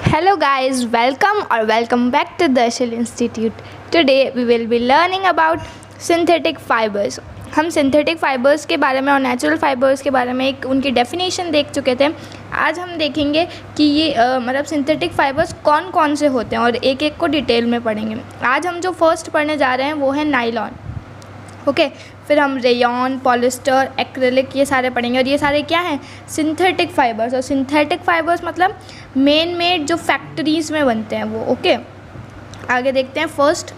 Hello guys, welcome back to Darshil Institute. Today we will be learning about synthetic fibers. हम synthetic fibres के बारे में और natural fibres के बारे में एक उनकी डेफिनेशन देख चुके थे। आज हम देखेंगे कि ये मतलब सिंथेटिक फ़ाइबर्स कौन कौन से होते हैं और एक एक को डिटेल में पढ़ेंगे। आज हम जो फर्स्ट पढ़ने जा रहे हैं वो है नायलॉन। ओके, फिर हम रेयॉन, पॉलिस्टर, एक्रेलिक ये सारे पढ़ेंगे और ये सारे क्या हैं? Synthetic fibres. और सिंथेटिक फ़ाइबर्स मतलब मेन मेड जो फैक्ट्रीज़ में बनते हैं वो। ओके, आगे देखते हैं। First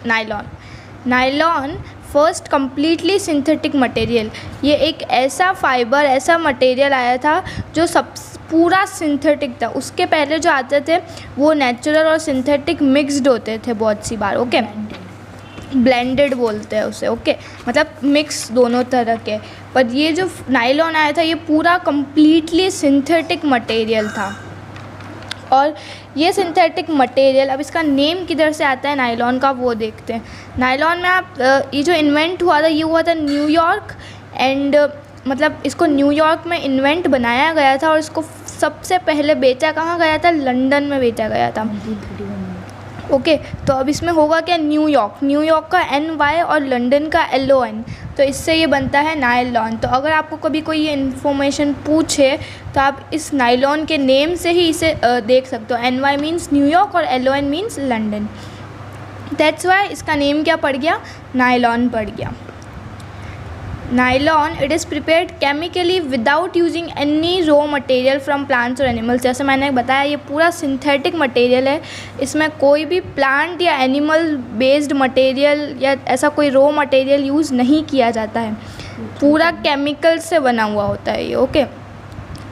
nylon first completely synthetic material. ये एक ऐसा फ़ाइबर, ऐसा मटेरियल आया था जो सब पूरा सिंथेटिक था। उसके पहले जो आते थे वो नेचुरल और सिंथेटिक मिक्स्ड होते थे बहुत सी बार। ओके, ब्लेंडेड बोलते हैं उसे। ओके, मतलब मिक्स दोनों तरह के। पर ये जो नायलॉन आया था ये पूरा कम्प्लीटली सिंथेटिक मटेरियल था। और ये सिंथेटिक मटेरियल, अब इसका नेम किधर से आता है नायलॉन का वो देखते हैं। नायलॉन में आप ये जो इन्वेंट हुआ था ये हुआ था न्यूयॉर्क एंड मतलब इसको न्यूयॉर्क में इन्वेंट बनाया गया था और इसको सबसे पहले बेचा कहाँ गया था? लंदन में बेचा गया था। ओके, तो अब इसमें होगा क्या? न्यूयॉर्क का NY और लंदन का LON, तो इससे ये बनता है नायलॉन। तो अगर आपको कभी कोई ये इन्फॉर्मेशन पूछे तो आप इस नायलॉन के नेम से ही इसे देख सकते हो। NY मीन्स न्यूयॉर्क और LON means London. That's why इसका नेम क्या पड़ गया? नायलॉन पड़ गया। Nylon it is prepared chemically without using any raw material from plants और एनिमल्स। जैसे मैंने बताया ये पूरा सिंथेटिक मटेरियल है, इसमें कोई भी प्लांट या एनिमल बेस्ड मटेरियल या ऐसा कोई रॉ मटेरियल यूज़ नहीं किया जाता है। पूरा केमिकल से बना हुआ होता है ये। ओके,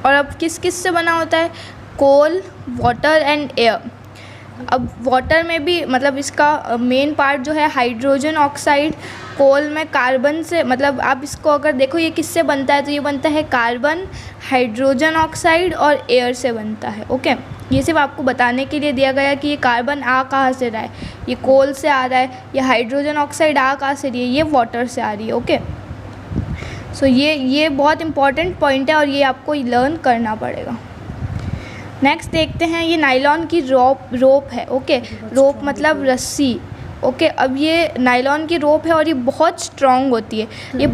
और अब किस किस से बना होता है? कोल, वाटर एंड एयर। अब वाटर में भी मतलब इसका मेन पार्ट जो है हाइड्रोजन ऑक्साइड। कोल में कार्बन से, मतलब आप इसको अगर देखो ये किससे बनता है तो ये बनता है कार्बन, हाइड्रोजन ऑक्साइड और एयर से बनता है। ओके, ये सिर्फ आपको बताने के लिए दिया गया कि ये कार्बन आ कहाँ से रहा है, ये कोल से आ रहा है, ये हाइड्रोजन ऑक्साइड आ कहाँ से रही है, ये वाटर से आ रही है। ओके, सो ये बहुत इंपॉर्टेंट पॉइंट है और ये आपको लर्न करना पड़ेगा। नेक्स्ट देखते हैं, ये नायलॉन की रोप है। ओके, रोप मतलब रस्सी। ओके, अब ये नायलॉन की रोप है और ये बहुत स्ट्रॉन्ग होती है। ये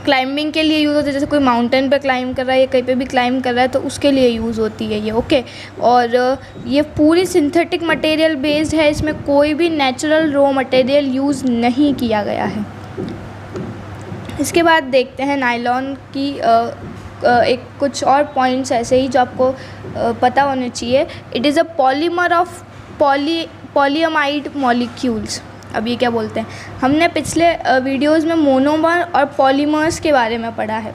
क्लाइंबिंग के लिए यूज़ होती है, जैसे कोई माउंटेन पे क्लाइंब कर रहा है या कहीं पे भी क्लाइंब कर रहा है तो उसके लिए यूज़ होती है ये। ओके, और ये पूरी सिंथेटिक मटेरियल बेस्ड है, इसमें कोई भी नेचुरल रॉ मटेरियल यूज़ नहीं किया गया है। इसके बाद देखते हैं नायलॉन की एक कुछ और पॉइंट्स ऐसे ही जो आपको पता होने चाहिए। It is a polymer of polyamide molecules. अब ये क्या बोलते हैं? हमने पिछले वीडियोस में मोनोमर और पॉलीमर्स के बारे में पढ़ा है।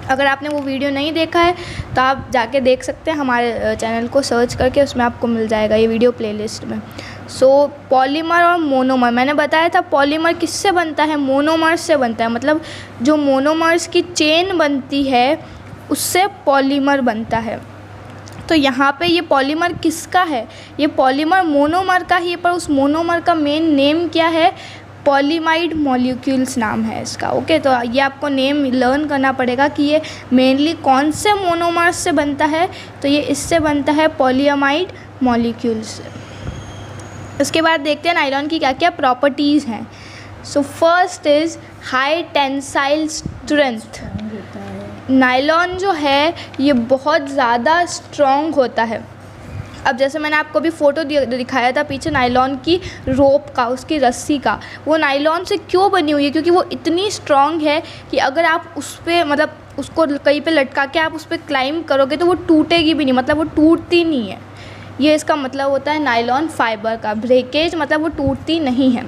अगर आपने वो वीडियो नहीं देखा है तो आप जाके देख सकते हैं, हमारे चैनल को सर्च करके उसमें आपको मिल जाएगा ये वीडियो प्लेलिस्ट में। सो पॉलीमर और मोनोमर, मैंने बताया था पॉलीमर किससे बनता है? मोनोमर्स से बनता है। मतलब जो मोनोमर्स की चेन बनती है उससे पॉलीमर बनता है। तो यहाँ पे ये पॉलीमर किसका है? ये पॉलीमर मोनोमर का ही है, पर उस मोनोमर का मेन नेम क्या है? पॉलीमाइड मॉलिक्यूल्स नाम है इसका। ओके, तो ये आपको नेम लर्न करना पड़ेगा कि ये मेनली कौन से मोनोमर्स से बनता है। तो ये इससे बनता है पॉलीअमाइड मॉलिक्यूल्स से। उसके बाद देखते हैं नायलॉन की क्या क्या प्रॉपर्टीज़ हैं। So first is high tensile strength. Nylon जो है ये बहुत ज़्यादा स्ट्रॉन्ग होता है। अब जैसे मैंने आपको भी फ़ोटो दिखाया था पीछे नायलॉन की रोप का, उसकी रस्सी का, वो नायलॉन से क्यों बनी हुई है? क्योंकि वो इतनी स्ट्रॉन्ग है कि अगर आप उस पर मतलब उसको कहीं पे लटका के आप उस पर क्लाइंब करोगे तो वो टूटेगी भी नहीं, मतलब वो टूटती नहीं है। ये इसका मतलब होता है नायलॉन फाइबर का। ब्रेकेज मतलब वो टूटती नहीं है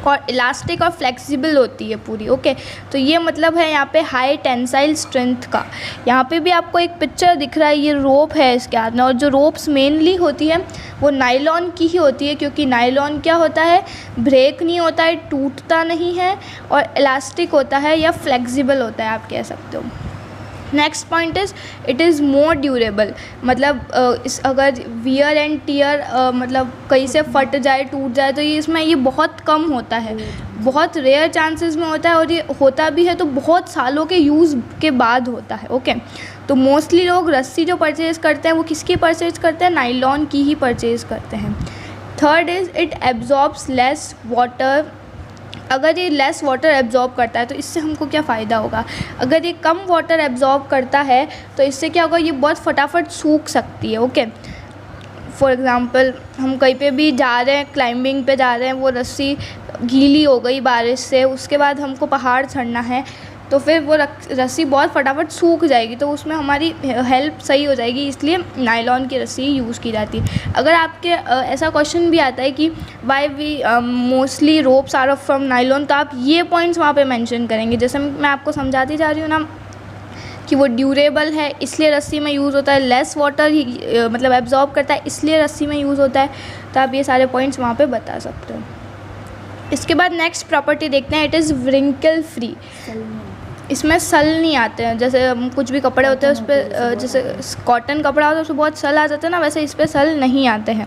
और इलास्टिक और फ्लेक्सिबल होती है पूरी। ओके, तो ये मतलब है यहाँ पे हाई टेंसाइल स्ट्रेंथ का। यहाँ पे भी आपको एक पिक्चर दिख रहा है, ये रोप है इसके हाथ में। और जो रोप्स मेनली होती है वो नायलॉन की ही होती है, क्योंकि नायलॉन क्या होता है? ब्रेक नहीं होता है, टूटता नहीं है और इलास्टिक होता है या फ्लेक्सिबल होता है, आप कह सकते हो। Next point is it is more durable. मतलब इस अगर वियर एंड टीयर मतलब कहीं से फट जाए, टूट जाए, तो ये इसमें ये बहुत कम होता है, बहुत रेयर चांसेस में होता है। और ये होता भी है तो बहुत सालों के यूज़ के बाद होता है। ओके, तो मोस्टली लोग रस्सी जो परचेज़ करते हैं वो किसकी परचेज़ करते हैं, नायलॉन की ही परचेज़ करते हैं। Third is it absorbs less water. अगर ये लेस वाटर एब्जॉर्ब करता है तो इससे हमको क्या फ़ायदा होगा, अगर ये कम वाटर एब्जॉर्ब करता है तो इससे क्या होगा, ये बहुत फटाफट सूख सकती है। ओके, फॉर एग्ज़ाम्पल हम कहीं पे भी जा रहे हैं, क्लाइंबिंग पे जा रहे हैं, वो रस्सी गीली हो गई बारिश से, उसके बाद हमको पहाड़ चढ़ना है तो फिर वो रस्सी बहुत फटाफट सूख जाएगी, तो उसमें हमारी हेल्प सही हो जाएगी, इसलिए नायलॉन की रस्सी यूज़ की जाती है। अगर आपके ऐसा क्वेश्चन भी आता है कि why we mostly ropes are from nylon, तो आप ये पॉइंट्स वहाँ पे मेंशन करेंगे। जैसे मैं आपको समझाती जा रही हूँ ना कि वो ड्यूरेबल है इसलिए रस्सी में यूज़ होता है, लेस वाटर ही मतलब एब्जॉर्ब करता है इसलिए रस्सी में यूज़ होता है, तो आप ये सारे पॉइंट्स वहाँ पे बता सकते हो। इसके बाद नेक्स्ट प्रॉपर्टी देखते हैं, इट इज़ व्रिंकल फ्री। इसमें सल नहीं आते हैं, जैसे कुछ भी कपड़े होते हैं उस पर, जैसे कॉटन कपड़ा होता है उसमें बहुत सल आ जाते हैं ना, वैसे इस पर सल नहीं आते हैं।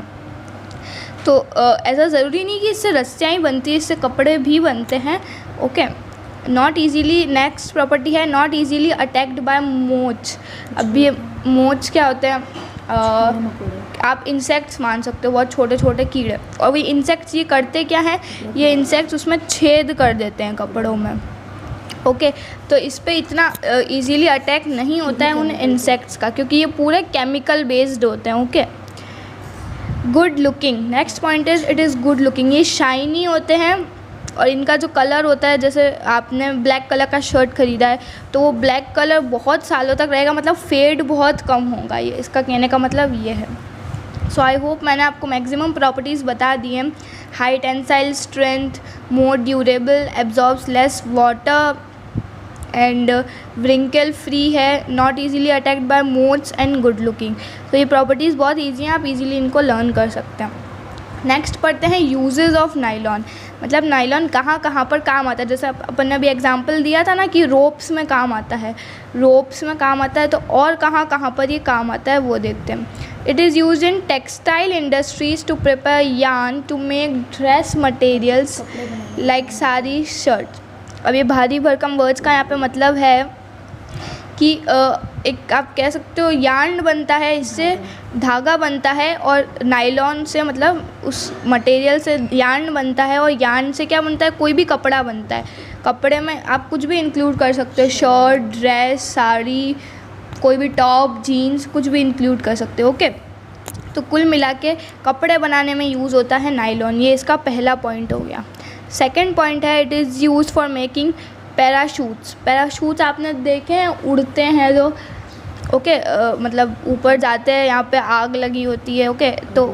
तो ऐसा ज़रूरी नहीं कि इससे रस्सियाँ ही बनती है, इससे कपड़े भी बनते हैं। Okay, not easily, next property है नॉट ईजीली अटैक्ड बाय मोच। अब ये मोच क्या होते हैं, आप इंसेक्ट्स मान सकते हो, बहुत छोटे छोटे कीड़े, और ये इंसेक्ट्स ये करते क्या हैं, ये इंसेक्ट्स उसमें छेद कर देते हैं कपड़ों में। ओके, तो इस पे इतना इजीली अटैक नहीं होता है उन इंसेक्ट्स का, क्योंकि ये पूरे केमिकल बेस्ड होते हैं। Okay, good looking, next point is it is good looking. ये शाइनी होते हैं और इनका जो कलर होता है, जैसे आपने ब्लैक कलर का शर्ट ख़रीदा है तो वो ब्लैक कलर बहुत सालों तक रहेगा, मतलब फेड बहुत कम होगा, ये इसका कहने का मतलब ये है। सो आई होप मैंने आपको मैक्सिमम प्रॉपर्टीज़ बता दी हैं। High tensile strength, more durable, absorbs less water and wrinkle free है, not easily attacked by moths and good looking. तो ये प्रॉपर्टीज़ बहुत ईजी हैं, आप इजीली इनको लर्न कर सकते हैं। नेक्स्ट पढ़ते हैं यूजेस ऑफ नायलॉन, मतलब नायलॉन कहाँ कहाँ पर काम आता है। जैसे अपन ने अभी एग्जांपल दिया था ना कि रोप्स में काम आता है, रोप्स में काम आता है, तो और कहाँ कहाँ पर ये काम आता है वो देखते हैं। It is use in textile industries to prepare yarn to make dress materials like sari, shirt. अब ये भारी भरकम वर्ड्स का यहाँ पे मतलब है कि एक आप कह सकते हो यार्न बनता है, इससे धागा बनता है, और नायलॉन से मतलब उस मटेरियल से यार्न बनता है, और यार्न से क्या बनता है, कोई भी कपड़ा बनता है। कपड़े में आप कुछ भी इंक्लूड कर सकते हो, शर्ट, ड्रेस, साड़ी, कोई भी टॉप, जीन्स, कुछ भी इंक्लूड कर सकते हो। ओके, तो कुल मिला के कपड़े बनाने में यूज़ होता है नायलॉन, ये इसका पहला पॉइंट हो गया। सेकेंड पॉइंट है it is use for making parachutes. Parachutes आपने देखे हैं, उड़ते हैं जो, ओके, मतलब ऊपर जाते हैं, यहाँ पे आग लगी होती है। ओके, तो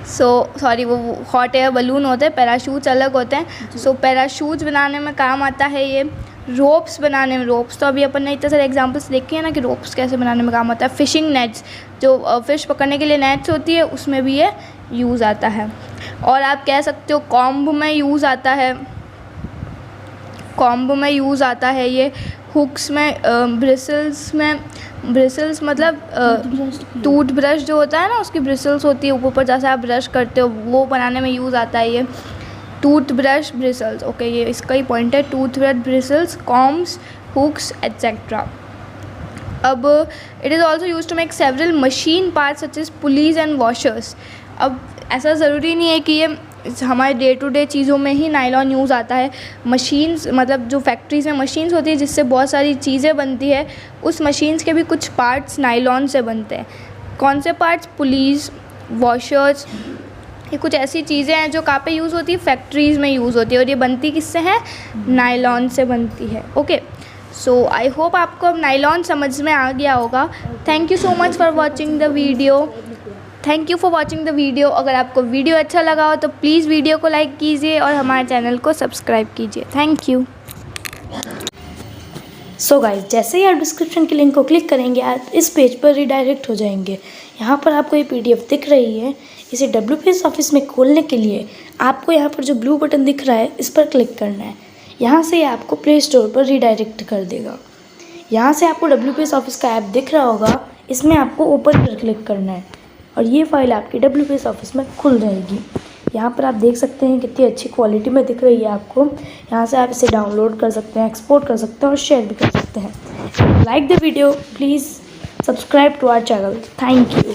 सॉरी वो हॉट एयर बलून होते हैं, पैराशूट्स अलग होते हैं। सो पैराशूट्स बनाने में काम आता है ये। रोप्स बनाने में, रोप्स तो अभी अपन ने इतने सारे एग्जांपल्स देखे हैं ना कि रोप्स कैसे बनाने में काम आता है। फिशिंग नेट्स, जो फिश पकड़ने के लिए नेट्स होती है, उसमें भी ये यूज़ आता है। और आप कह सकते हो कॉम्ब में यूज़ आता है, कॉम्ब में यूज़ आता है ये। हुक्स में, ब्रिसल्स में, ब्रिसल्स मतलब टूथब्रश जो होता है ना उसकी ब्रिसल्स होती है, ऊपर जैसे आप ब्रश करते हो वो बनाने में यूज़ आता है ये। टूथब्रश ब्रिसल्स, ओके, ये इसका ही पॉइंट है, toothbrush bristles, combs, hooks etcetera. अब it is also use to make several machine parts such as pulleys and washers. अब ऐसा ज़रूरी नहीं है कि ये हमारे डे टू डे चीज़ों में ही नायलॉन यूज़ आता है। मशीन्स, मतलब जो फैक्ट्रीज़ में मशीन्स होती है जिससे बहुत सारी चीज़ें बनती है, उस मशीन्स के भी कुछ पार्ट्स नायलॉन से बनते हैं। कौन से पार्ट्स? पुलीज़, वॉशर्स, ये कुछ ऐसी चीज़ें हैं जो कहाँ पे यूज़ होती है, फैक्ट्रीज़ में यूज़ होती है, और ये बनती किससे है? नायलॉन से बनती है। ओके, सो आई होप आपको अब नायलॉन समझ में आ गया होगा। Thank you so much for watching the video. Thank you for watching the video. अगर आपको वीडियो अच्छा लगा हो तो प्लीज़ वीडियो को लाइक कीजिए और हमारे चैनल को सब्सक्राइब कीजिए। Thank you. सो गाइस, जैसे ही आप डिस्क्रिप्शन के लिंक को क्लिक करेंगे आप इस पेज पर रिडायरेक्ट हो जाएंगे। यहाँ पर आपको ये PDF दिख रही है, इसे WPS ऑफिस में खोलने के लिए आपको यहाँ पर जो ब्लू बटन दिख रहा है इस पर क्लिक करना है। यहाँ से आपको प्ले स्टोर पर रिडायरेक्ट कर देगा। यहाँ से आपको WPS ऑफिस का ऐप दिख रहा होगा, इसमें आपको ओपन पर क्लिक करना है और ये फाइल आपकी WPS ऑफिस में खुल जाएगी। यहाँ पर आप देख सकते हैं कितनी अच्छी क्वालिटी में दिख रही है आपको। यहाँ से आप इसे डाउनलोड कर सकते हैं, एक्सपोर्ट कर सकते हैं और शेयर भी कर सकते हैं। Like the video, please subscribe to our channel. Thank you.